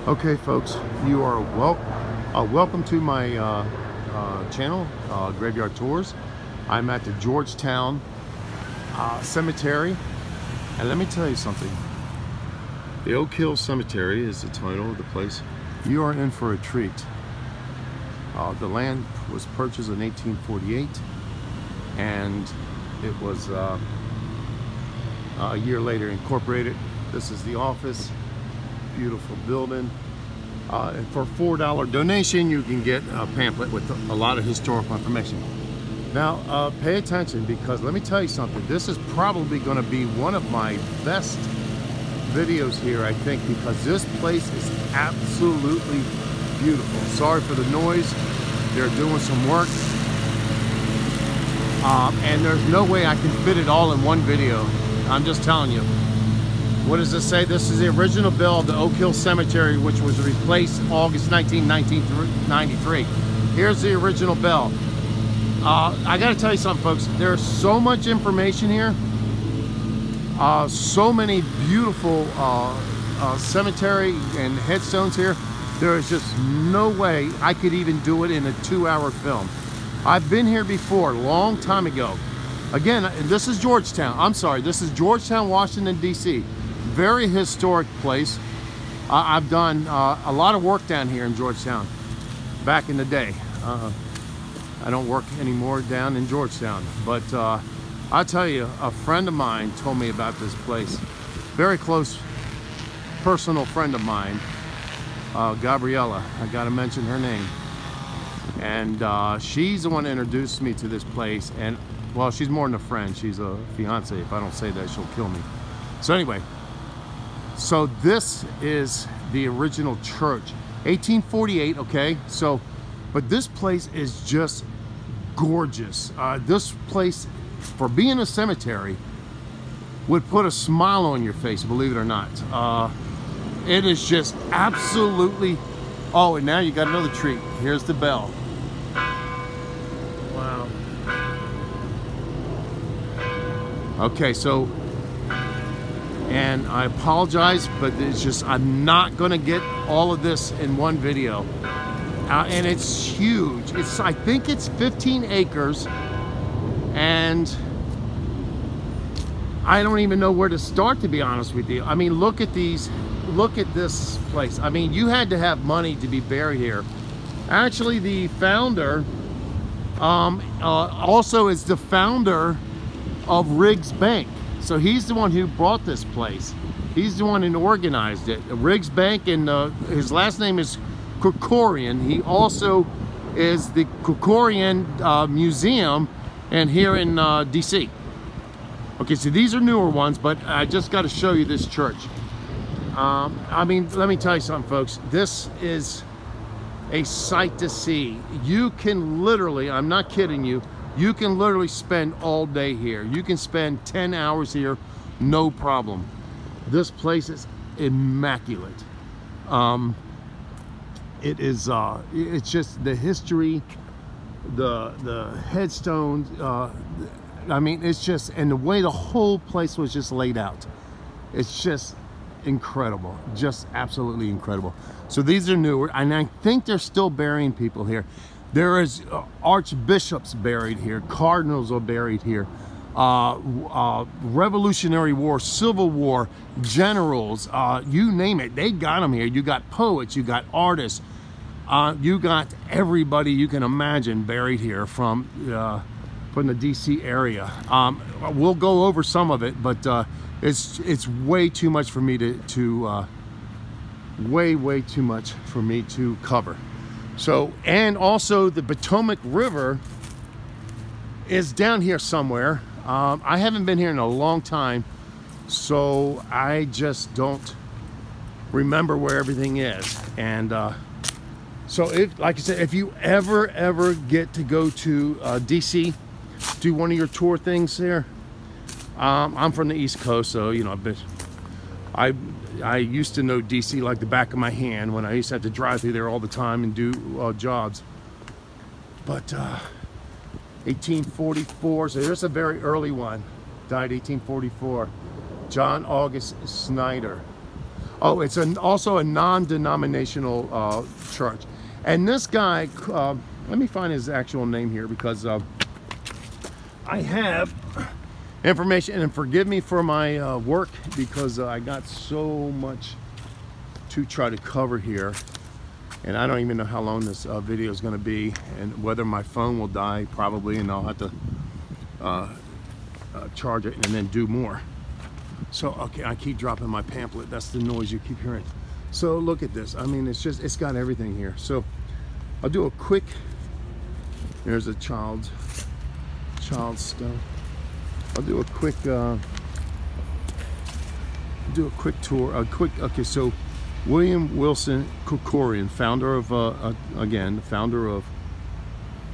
Okay, folks, you are welcome to my channel, Graveyard Tours. I'm at the Georgetown Cemetery, and let me tell you something. The Oak Hill Cemetery is the title of the place. You are in for a treat. The land was purchased in 1848, and it was a year later incorporated. This is the office. Beautiful building, and for a $4 donation you can get a pamphlet with a lot of historical information. Now pay attention, because let me tell you something, this is probably going to be one of my best videos here, I think, because this place is absolutely beautiful. Sorry for the noise, they're doing some work, and there's no way I can fit it all in one video. I'm just telling you. What does this say? This is the original bill of the Oak Hill Cemetery, which was replaced August 19, 1993. Here's the original bill. I gotta tell you something, folks. There's so much information here. So many beautiful cemetery and headstones here. There is just no way I could even do it in a 2-hour film. I've been here before, a long time ago. Again, this is Georgetown. I'm sorry, this is Georgetown, Washington, DC. Very historic place. I've done a lot of work down here in Georgetown back in the day. I don't work anymore down in Georgetown, but I'll tell you, a friend of mine told me about this place. Very close personal friend of mine, Gabriella. I gotta mention her name. And she's the one that introduced me to this place. And well, she's more than a friend, she's a fiance. If I don't say that, she'll kill me. So anyway, so this is the original church, 1848, okay? So, but this place is just gorgeous. This place, for being a cemetery, would put a smile on your face, believe it or not. It is just absolutely, oh, and now you got another treat. Here's the bell. Wow. Okay, so, and I apologize, but it's just, I'm not gonna get all of this in one video. And it's huge. I think it's 15 acres, and I don't even know where to start, to be honest with you. I mean, look at these, look at this place. I mean, you had to have money to be buried here. Actually, the founder also is the founder of Riggs Bank. So he's the one who brought this place. He's the one who organized it. Riggs Bank, and his last name is Krikorian. He also is the Krikorian Museum, and here in DC. Okay, so these are newer ones, but I just got to show you this church. I mean, let me tell you something, folks. This is a sight to see. You can literally, I'm not kidding you, you can literally spend all day here. You can spend 10 hours here, no problem. This place is immaculate. It is, it's just the history, the headstones, I mean, it's just, and the way the whole place was just laid out. It's just incredible, just absolutely incredible. So these are newer, and I think they're still burying people here. There is archbishops buried here, cardinals are buried here, Revolutionary War, Civil War, generals, you name it, they got them here. You got poets, you got artists, you got everybody you can imagine buried here from the DC area. We'll go over some of it, but it's way too much for me to way too much for me to cover. So, and also the Potomac River is down here somewhere. I haven't been here in a long time, so I just don't remember where everything is. And so, if, like I said, if you ever get to go to DC, do one of your tour things there. I'm from the East Coast, so you know, I used to know DC like the back of my hand when I used to have to drive through there all the time and do jobs. But 1844, so here's a very early one. Died 1844. John August Snyder. Oh, it's also a non-denominational church. And this guy, let me find his actual name here, because I have information, and forgive me for my work, because I got so much to try to cover here, and I don't even know how long this video is going to be, and whether my phone will die, probably, and I'll have to charge it and then do more. So, okay, I keep dropping my pamphlet. That's the noise you keep hearing. So look at this. I mean, it's got everything here. So I'll do a quick, there's a child's stone. I'll do a quick tour, okay, so William Wilson Corcoran, founder of, again, the founder of,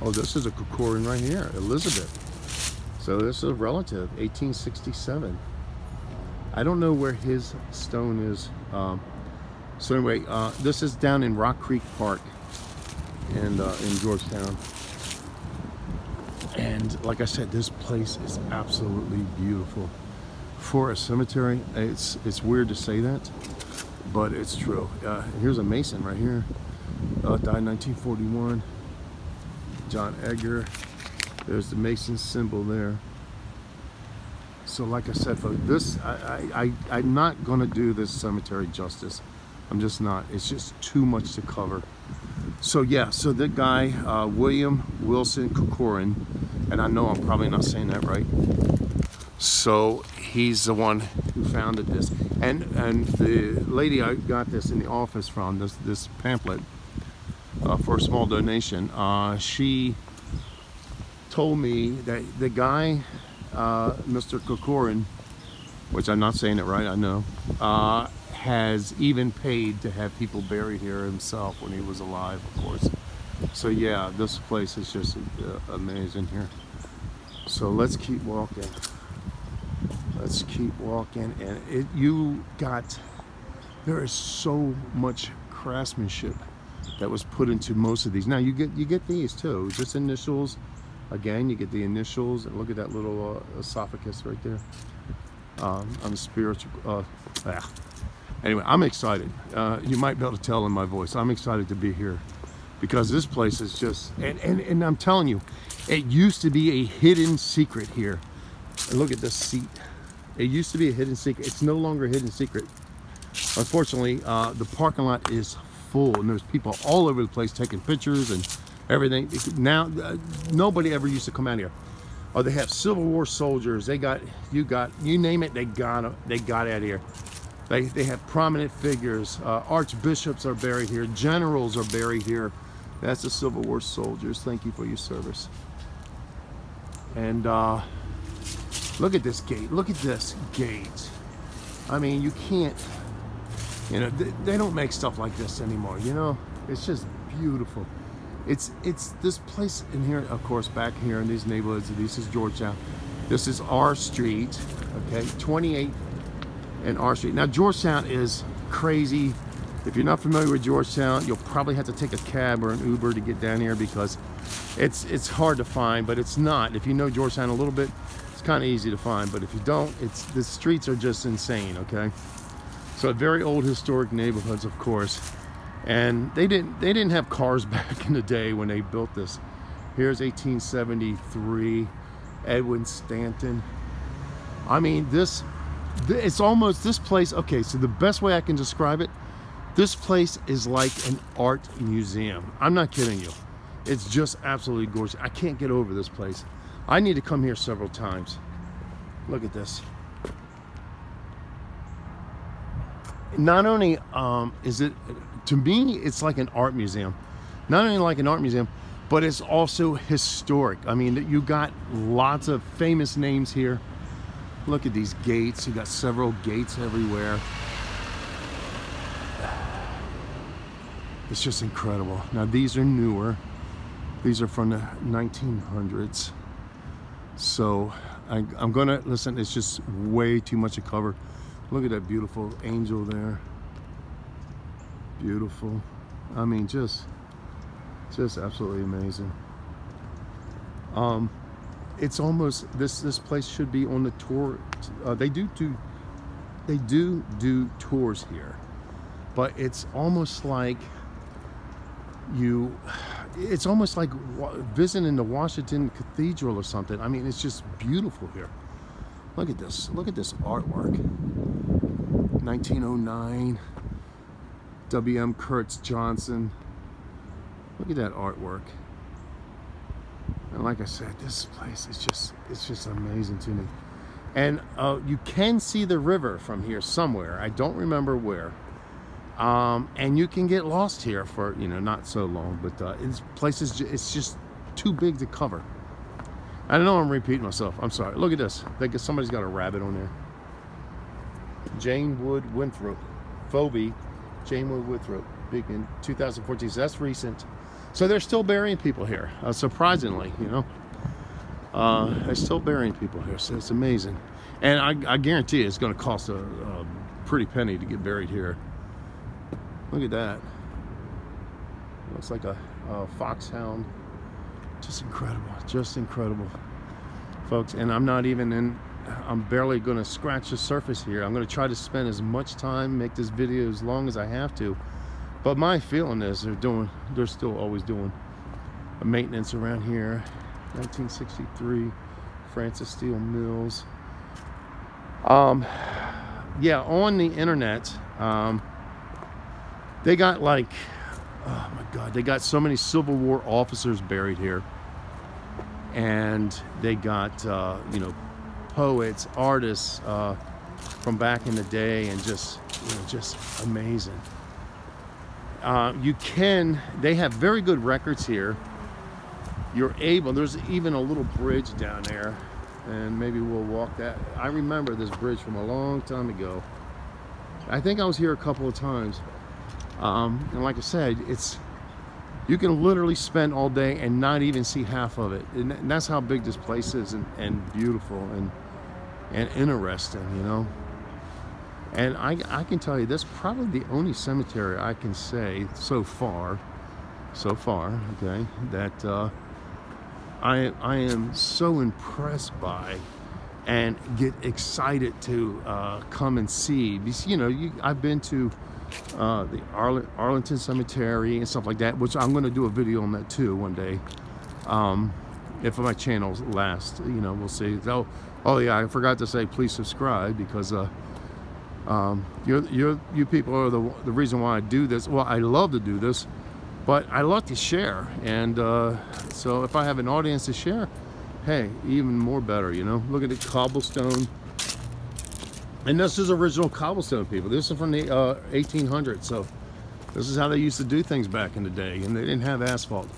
oh, this is a Corcoran right here, Elizabeth. So this is a relative, 1867. I don't know where his stone is. So anyway, this is down in Rock Creek Park and in Georgetown. And like I said, this place is absolutely beautiful. For a cemetery, it's weird to say that, but it's true. Here's a Mason right here. Died in 1941. John Edgar. There's the Mason symbol there. So like I said, folks, this, I'm not going to do this cemetery justice. I'm just not. It's just too much to cover. So yeah, so the guy, William Wilson Corcoran, and I know I'm probably not saying that right. So he's the one who founded this. And the lady I got this in the office from, this pamphlet, for a small donation, she told me that the guy, Mr. Corcoran, which I'm not saying it right, I know, has even paid to have people buried here himself when he was alive, of course. So yeah, this place is just amazing here. So let's keep walking. Let's keep walking, and there is so much craftsmanship that was put into most of these. Now you get these too, just initials. Again, you get the initials, and look at that little esophagus right there. I'm spiritual. Anyway, I'm excited. You might be able to tell in my voice. I'm excited to be here because this place is just, and I'm telling you, it used to be a hidden secret here. And look at this seat. It used to be a hidden secret. It's no longer a hidden secret. Unfortunately, the parking lot is full, and there's people all over the place taking pictures and everything. Now, nobody ever used to come out here. Oh, they have Civil War soldiers. You name it, they got out of here. They have prominent figures. Archbishops are buried here. Generals are buried here. That's the Civil War soldiers. Thank you for your service. And look at this gate. Look at this gate. I mean, you can't, they don't make stuff like this anymore, It's just beautiful. It's this place in here, of course, back here in these neighborhoods. This is Georgetown. This is our street, okay, 28 and R Street. Now, Georgetown is crazy. If you're not familiar with Georgetown, you'll probably have to take a cab or an Uber to get down here because it's hard to find, but it's not. If you know Georgetown a little bit, it's kind of easy to find, but if you don't, the streets are just insane, okay? So very old historic neighborhoods, of course. And they didn't have cars back in the day when they built this. Here's 1873, Edwin Stanton. I mean, it's almost, this place, okay, so the best way I can describe it, this place is like an art museum. I'm not kidding you. It's just absolutely gorgeous. I can't get over this place. I need to come here several times. Look at this. Not only is it, to me, it's like an art museum. Not only like an art museum, but it's also historic. I mean, you got lots of famous names here. Look at these gates. You got several gates everywhere. It's just incredible. Now, these are newer. These are from the 1900s. So I'm gonna, listen, it's just way too much to cover. Look at that beautiful angel there. Beautiful. I mean, just absolutely amazing. It's almost, this place should be on the tour. They do tours here. but it's almost like it's almost like visiting the Washington Cathedral or something. I mean, it's just beautiful here. Look at this artwork. 1909, W.M. Kurtz Johnson. Look at that artwork. And like I said, this place is just amazing to me. And you can see the river from here somewhere. I don't remember where. And you can get lost here for, you know, not so long, but this place is it's just too big to cover. I know I'm repeating myself. I'm sorry. Look at this. I think somebody's got a rabbit on there. Jane Wood Winthrop. Phoebe. Jane Wood Winthrop. Big in 2014. So that's recent. So they're still burying people here. Surprisingly, you know. They're still burying people here. So it's amazing. And I guarantee you it's going to cost a pretty penny to get buried here. Look at that. Looks like a foxhound. Just incredible, folks. And I'm barely going to scratch the surface here. I'm going to try to spend as much time, make this video as long as I have to. But my feeling is they're still always doing maintenance around here. 1963, Francis Steel Mills. Yeah, on the internet, they got like, oh my God, they got so many Civil War officers buried here. And they got, you know, poets, artists from back in the day, and just, you know, just amazing. They have very good records here. There's even a little bridge down there, and maybe we'll walk that. I remember this bridge from a long time ago. I think I was here a couple of times. And like I said, you can literally spend all day and not even see half of it. And that's how big this place is, and beautiful and interesting, you know. And I can tell you, that's probably the only cemetery I can say so far, okay, that I am so impressed by and get excited to come and see. Because, you know, I've been to the Arlington Cemetery and stuff like that, which I'm going to do a video on that too one day, if my channel lasts. You know, we'll see. Oh yeah, I forgot to say, please subscribe, because you people are the reason why I do this. Well, I love to do this, but I love to share, and so if I have an audience to share, hey, even more better, you know. Look at the cobblestone. And this is original cobblestone, people. This is from the 1800s, so this is how they used to do things back in the day, and they didn't have asphalt.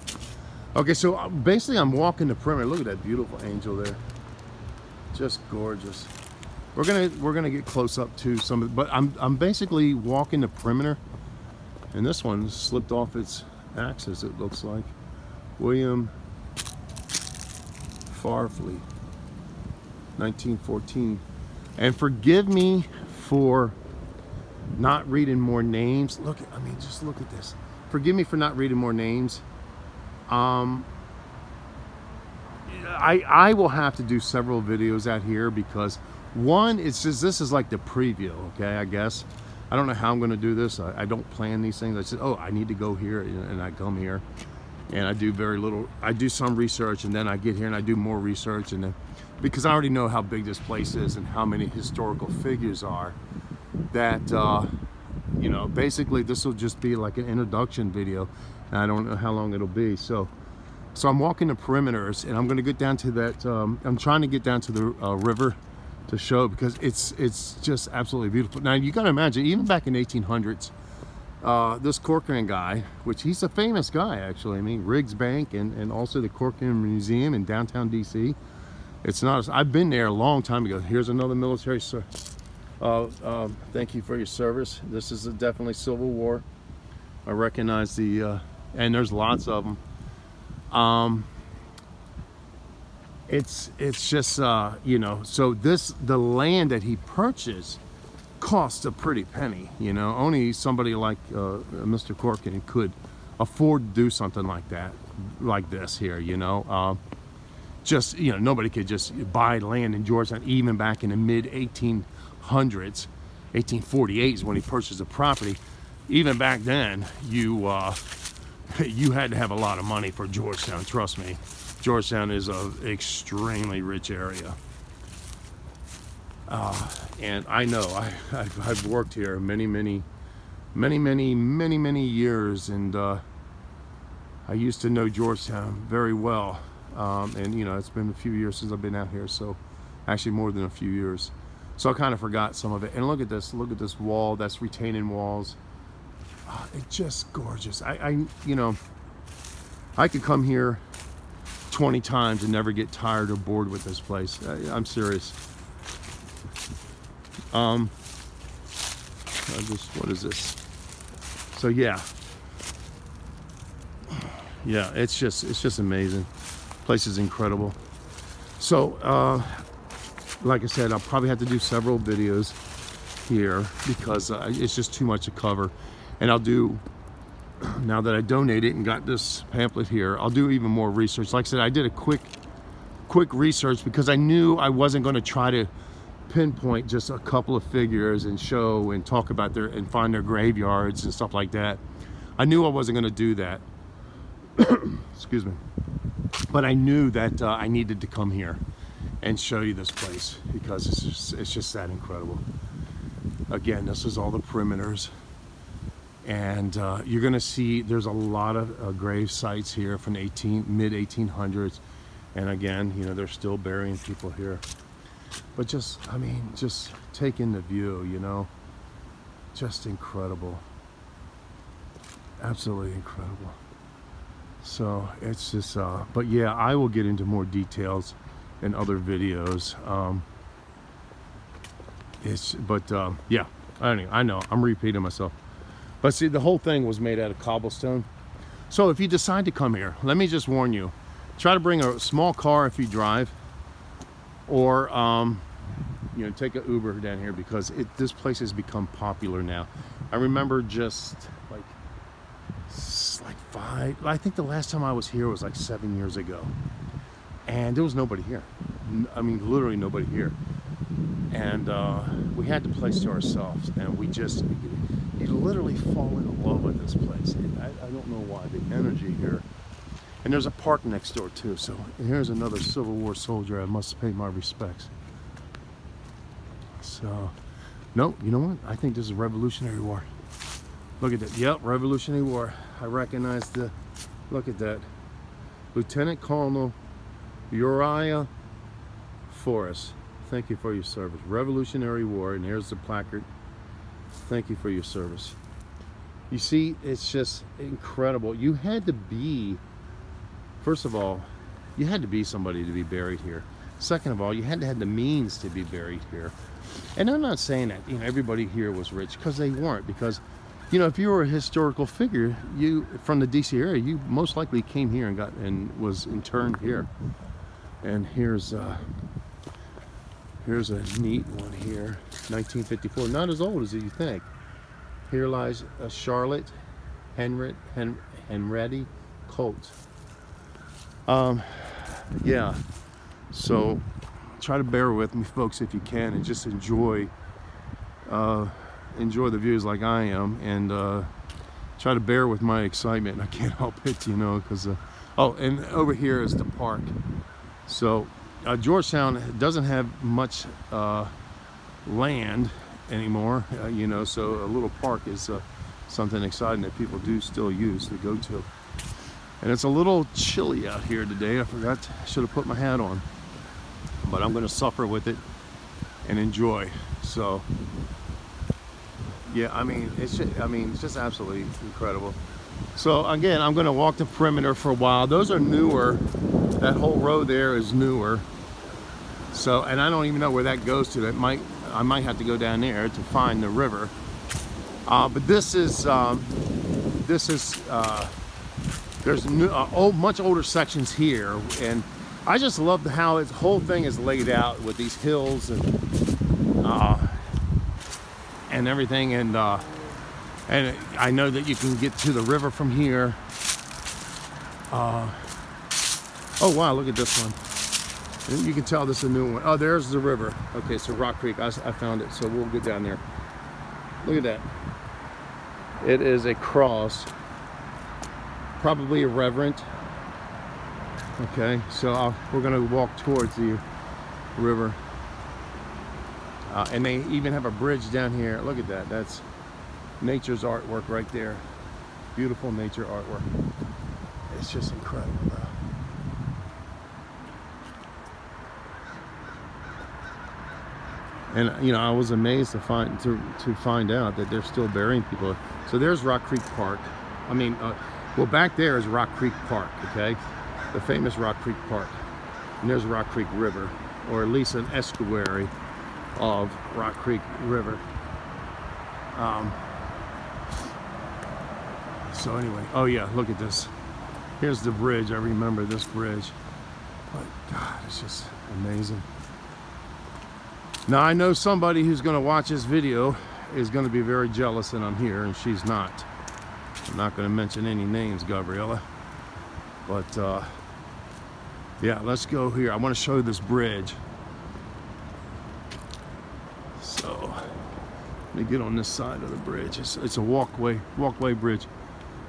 Okay, so basically I'm walking the perimeter. Look at that beautiful angel there. Just gorgeous. We're gonna get close up to some of it, but I'm basically walking the perimeter, and this one slipped off its axis, it looks like. William Farfley, 1914. And forgive me for not reading more names. Look, I mean, just look at this. Forgive me for not reading more names. I will have to do several videos out here, because one, it's just, this is like the preview, okay, I guess. I don't know how I'm going to do this. I don't plan these things. I said, oh, I need to go here, and I come here, and I do very little. I do some research, and then I get here and I do more research, and then, because I already know how big this place is and how many historical figures are, that you know, basically this will just be like an introduction video, and I don't know how long it'll be. So I'm walking the perimeters, and I'm going to get down to that. I'm trying to get down to the river to show, because it's just absolutely beautiful. Now you got to imagine, even back in 1800s, this Corcoran guy, which he's a famous guy actually. I mean, Riggs Bank and also the Corcoran Museum in downtown DC. It's not. I've been there a long time ago. Here's another military. Thank you for your service. This is definitely Civil War. I recognize the, and there's lots of them. It's just you know. So the land that he purchased cost a pretty penny. You know, only somebody like Mr. Corcoran could afford to do something like that, like this here. You know. Just, you know, nobody could just buy land in Georgetown, even back in the mid 1800s. 1848 is when he purchased the property. even back then, you you had to have a lot of money for Georgetown. Trust me, Georgetown is an extremely rich area. And I know I've worked here many years, and I used to know Georgetown very well. And you know, it's been a few years since I've been out here, so actually more than a few years. So I kind of forgot some of it. And look at this wall. That's retaining walls. It's just gorgeous. You know, I could come here 20 times and never get tired or bored with this place. I'm serious. What is this? So yeah, it's just amazing. Place is incredible. So like I said, I'll probably have to do several videos here because it's just too much to cover. And I'll do, now that I donated and got this pamphlet here, I'll do even more research. Like I said, I did a quick research because I knew I wasn't going to try to pinpoint just a couple of figures and show and talk about their and find their graveyards and stuff like that. I knew I wasn't going to do that. Excuse me. But I knew that I needed to come here and show you this place because it's just that incredible. Again, this is all the perimeters, and you're going to see there's a lot of grave sites here from mid 1800s, and again, you know, they're still burying people here. But just, I mean, just take in the view, you know, just incredible, absolutely incredible. So it's just, but yeah, I will get into more details in other videos. Yeah, I know, I'm repeating myself. But see, the whole thing was made out of cobblestone. So if you decide to come here, let me just warn you, try to bring a small car if you drive, or you know, take an Uber down here because this place has become popular now. I remember just like I think the last time I was here was like 7 years ago, and there was nobody here. I mean, literally nobody here, and we had the place to ourselves, and you literally fall in love with this place. I don't know why, the energy here. And there's a park next door too. So here's another Civil War soldier. I must pay my respects. So, no, you know what? I think this is Revolutionary War. Look at that. Yep, Revolutionary War. I recognize look at that. Lieutenant Colonel Uriah Forrest. Thank you for your service. Revolutionary War. And here's the placard. Thank you for your service. You see, it's just incredible. You had to be, first of all, you had to be somebody to be buried here. Second of all, you had to have the means to be buried here. And I'm not saying that, you know, everybody here was rich, because they weren't. Because, you know, if you were a historical figure, you from the DC area, you most likely came here and was interned here. And here's a neat one here, 1954. Not as old as you think. Here lies Charlotte Henretti Colt. Yeah, so try to bear with me, folks, if you can, and just enjoy the views like I am, and try to bear with my excitement. I can't help it, you know, because oh, and over here is the park. So Georgetown doesn't have much land anymore, you know, so a little park is something exciting that people do still use to go to. And it's a little chilly out here today. I should have put my hat on, but I'm going to suffer with it and enjoy. So yeah, I mean, it's just absolutely incredible. So again, I'm going to walk the perimeter for a while. Those are newer. That whole row there is newer. So, and I don't even know where that goes to. I might have to go down there to find the river. But this is there's much older sections here, and I just love how its whole thing is laid out with these hills and everything, and I know that you can get to the river from here. Oh wow, look at this one. You can tell this is a new one. Oh, there's the river. Okay, so Rock Creek, I found it, so we'll get down there. Look at that. It is a cross, probably a reverend. Okay, so we're gonna walk towards the river. And they even have a bridge down here. Look at that, that's nature's artwork right there. Beautiful nature artwork. It's just incredible, bro. And you know, I was amazed to find out that they're still burying people. So there's Rock Creek Park. I mean, well, back there is Rock Creek Park, okay? The famous Rock Creek Park. And there's Rock Creek River, or at least an estuary of Rock Creek River. So anyway, oh yeah, look at this. Here's the bridge. I remember this bridge. But God, it's just amazing. Now I know somebody who's going to watch this video is going to be very jealous that I'm here, and she's not. I'm not going to mention any names, Gabriella. But yeah, let's go here. I want to show you this bridge. So let me get on this side of the bridge. It's a walkway bridge.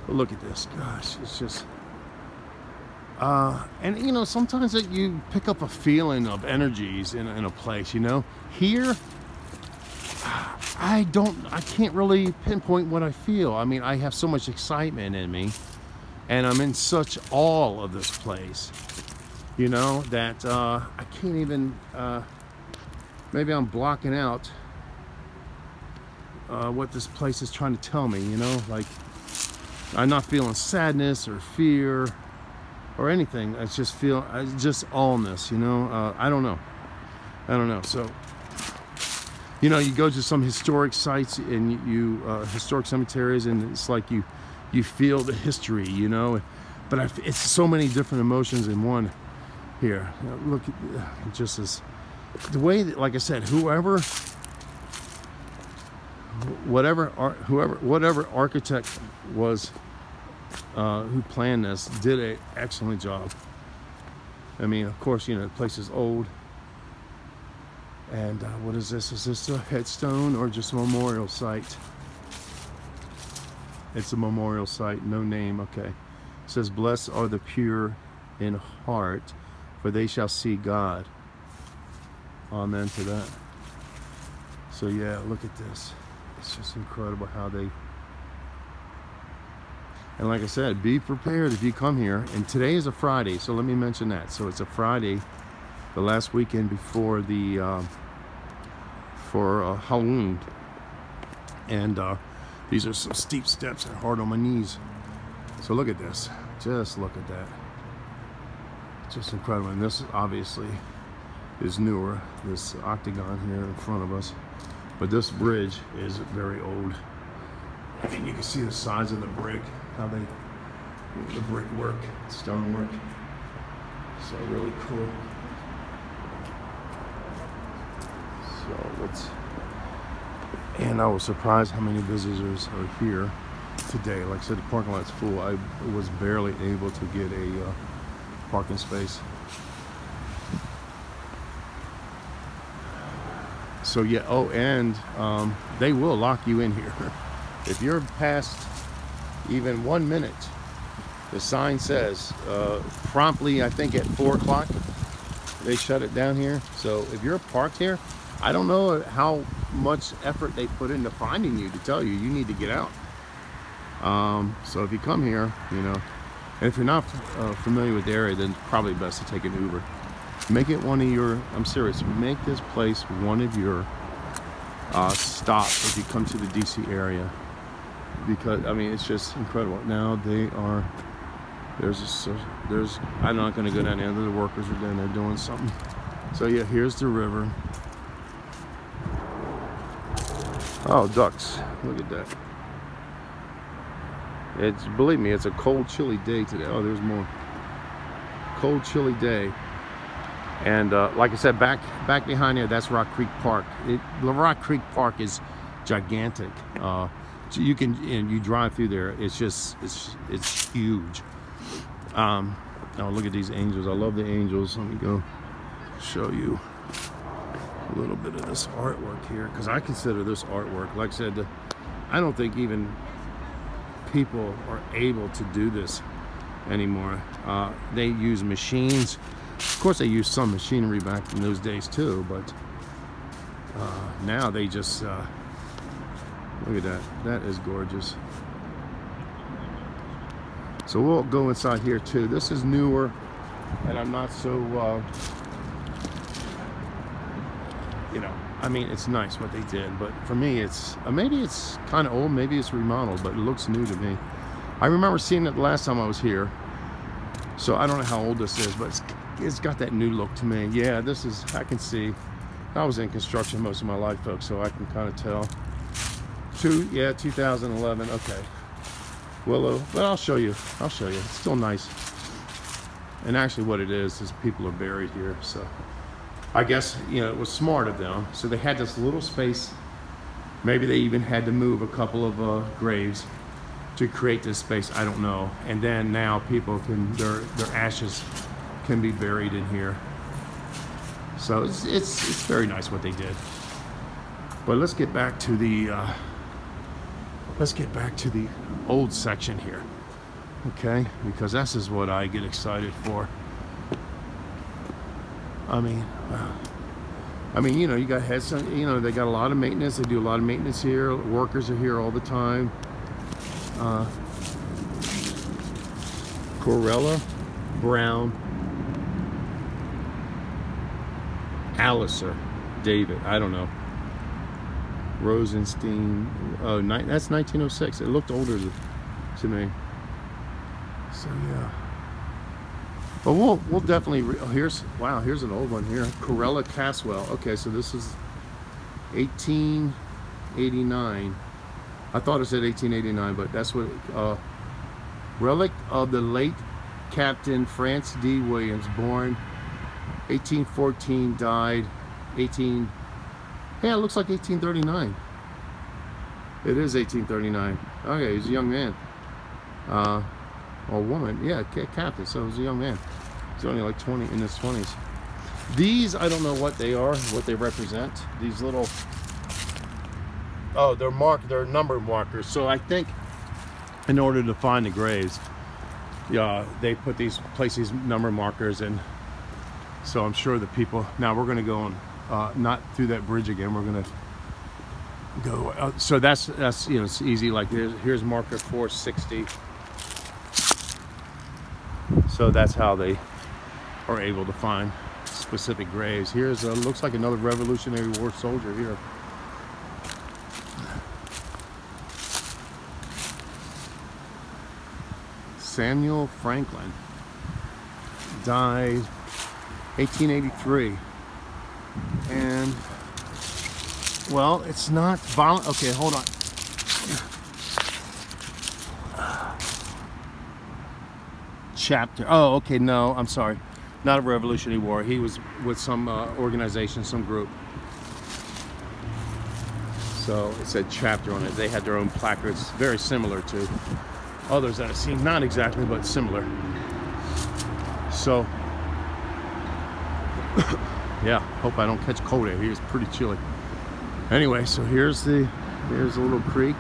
But look at this, gosh, it's just. And you know, sometimes that you pick up a feeling of energies in a place, you know. Here, I can't really pinpoint what I feel. I mean, I have so much excitement in me, and I'm in such awe of this place, you know, that I can't even, maybe I'm blocking out what this place is trying to tell me, you know, like I'm not feeling sadness or fear or anything. I just allness, you know. I don't know. So, you know, you go to some historic sites and you historic cemeteries, and it's like you feel the history, you know. But it's so many different emotions in one here. You know, look at just as the way that, like I said, whatever architect was who planned this did an excellent job. I mean, of course, you know, the place is old. And what is this? Is this a headstone or just a memorial site? It's a memorial site, no name. Okay. It says, "Blessed are the pure in heart, for they shall see God." Amen to that. So yeah, look at this. It's just incredible how they. And like I said, be prepared if you come here. And today is a Friday, so let me mention that. So it's a Friday, the last weekend before the Halloween. And these are some steep steps and hard on my knees. So look at this. Just look at that. Just incredible. And this obviously is newer, this octagon here in front of us. But this bridge is very old. I mean, you can see the size of the brick, how the brickwork, stonework. So really cool. So and I was surprised how many visitors are here today. Like I said, the parking lot's full. I was barely able to get a parking space. So yeah, oh, and they will lock you in here. If you're past even 1 minute, the sign says promptly, I think at 4 o'clock, they shut it down here. So if you're parked here, I don't know how much effort they put into finding you to tell you need to get out. So if you come here, you know, and if you're not familiar with the area, then it's probably best to take an Uber. Make it one of your, I'm serious, make this place one of your stops if you come to the DC area. Because, I mean, it's just incredible. Now they are, I'm not going to go down there. The workers are down there doing something. So yeah, here's the river. Oh, ducks. Look at that. Believe me, it's a cold, chilly day today. Oh, there's more. Cold, chilly day. And like I said, back behind there, that's Rock Creek Park. Rock Creek Park is gigantic. So you drive through there. It's just, it's huge. Oh, look at these angels. I love the angels. Let me go show you a little bit of this artwork here, because I consider this artwork. Like I said, I don't think even people are able to do this anymore. They use machines. Of course, they used some machinery back in those days too, but now they just look at that. That is gorgeous. So we'll go inside here too. This is newer, and I'm not so you know, I mean, it's nice what they did, but for me, it's maybe it's kind of old, maybe it's remodeled, but it looks new to me. I remember seeing it the last time I was here, so I don't know how old this is, but it's got that new look to me. Yeah, this is, I can see. I was in construction most of my life, folks, so I can kind of tell. Yeah, 2011. Okay. Willow, but I'll show you. I'll show you. It's still nice. And actually, what it is people are buried here, so. I guess, you know, it was smart of them. So they had this little space. Maybe they even had to move a couple of graves to create this space. I don't know. And then now people can, their ashes can be buried in here. So it's very nice what they did. But let's get back to the old section here, okay? Because this is what I get excited for. I mean, you know, you got headstone, you know, they got a lot of maintenance. They do a lot of maintenance here. Workers are here all the time. Corella, Brown, Alliser, David, I don't know. Rosenstein, oh, that's 1906. It looked older to me. So yeah. But we'll definitely, here's an old one here. Corella Caswell. Okay, so this is 1889. I thought it said 1889, but that's what, relic of the late Captain France D. Williams, born 1814, died 18, yeah, it looks like 1839. It is 1839. Okay, he's a young man. Or woman, yeah, captain, so it was a young man. He's only like 20, in his 20s. These, I don't know what they are, what they represent. These little, oh, they're number markers. So I think in order to find the graves, yeah, they place these number markers, and so I'm sure the people, now we're gonna go on, not through that bridge again, we're gonna go, so that's, you know, it's easy, like here's marker 460. So that's how they are able to find specific graves. Here's looks like another Revolutionary War soldier here. Samuel Franklin died 1883. And, well, it's not violent. Okay, hold on. Chapter, oh, okay, no, I'm sorry, not a Revolutionary War. He was with some organization, some group. So it said chapter on it. They had their own placards, very similar to others that I've seen, not exactly, but similar. So yeah, hope I don't catch cold out here. It's pretty chilly. Anyway, so here's a little creek.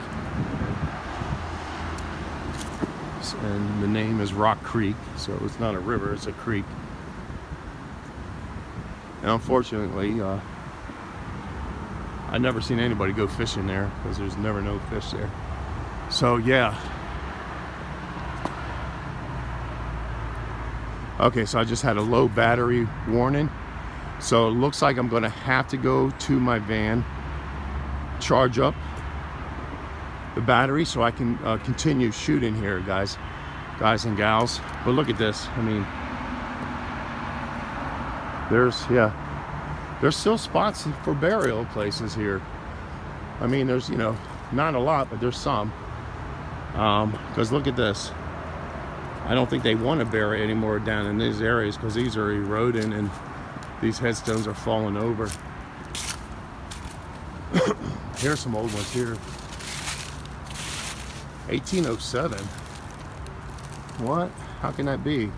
And the name is Rock Creek, so it's not a river, it's a creek. And unfortunately, I've never seen anybody go fishing there because there's never no fish there. So yeah. Okay, so I just had a low battery warning. So it looks like I'm gonna have to go to my van, charge up the battery so I can continue shooting here, guys and gals. But look at this. I mean, there's still spots for burial places here. I mean, there's, you know, not a lot, but there's some. Because look at this. I don't think they want to bury anymore down in these areas because these are eroding and these headstones are falling over. Here's some old ones here. 1807. What? How can that be?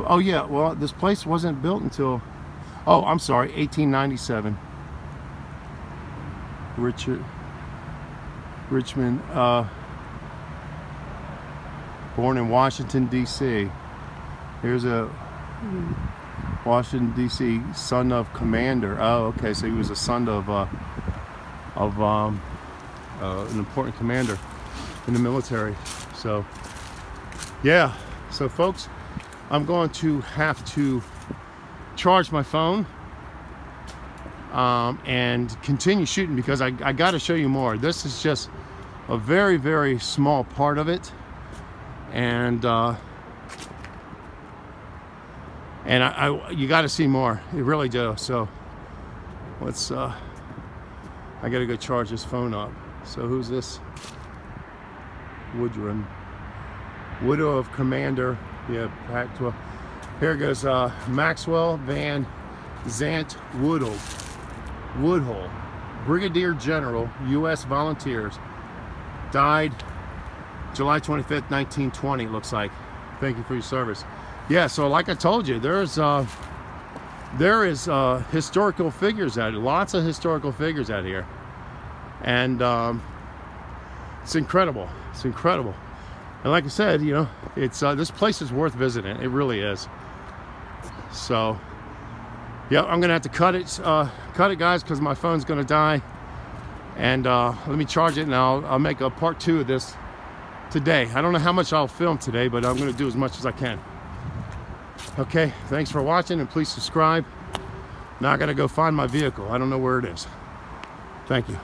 Oh yeah, well, this place wasn't built until, oh, I'm sorry, 1897. Richmond, Born in Washington DC. Here's a Washington DC, son of commander. Oh, okay, so he was a son of an important commander in the military. So yeah, so folks, I'm going to have to charge my phone and continue shooting, because I got to show you more. This is just a very, very small part of it, and you got to see more. You really do. So let's I got to go charge this phone up. So who's this? Woodrum, widow of commander. Yeah, Pac-12. Here goes Maxwell Van Zant Woodhull, Brigadier General, U.S. Volunteers. Died July 25th, 1920, looks like. Thank you for your service. Yeah, so like I told you, there is historical figures out here, lots of historical figures out here. And it's incredible. It's incredible. And like I said, you know, it's this place is worth visiting. It really is. So, yeah, I'm gonna have to cut it, guys, because my phone's gonna die. And let me charge it, and I'll make a part 2 of this today. I don't know how much I'll film today, but I'm gonna do as much as I can. Okay, thanks for watching, and please subscribe. Now I gotta go find my vehicle. I don't know where it is. Thank you.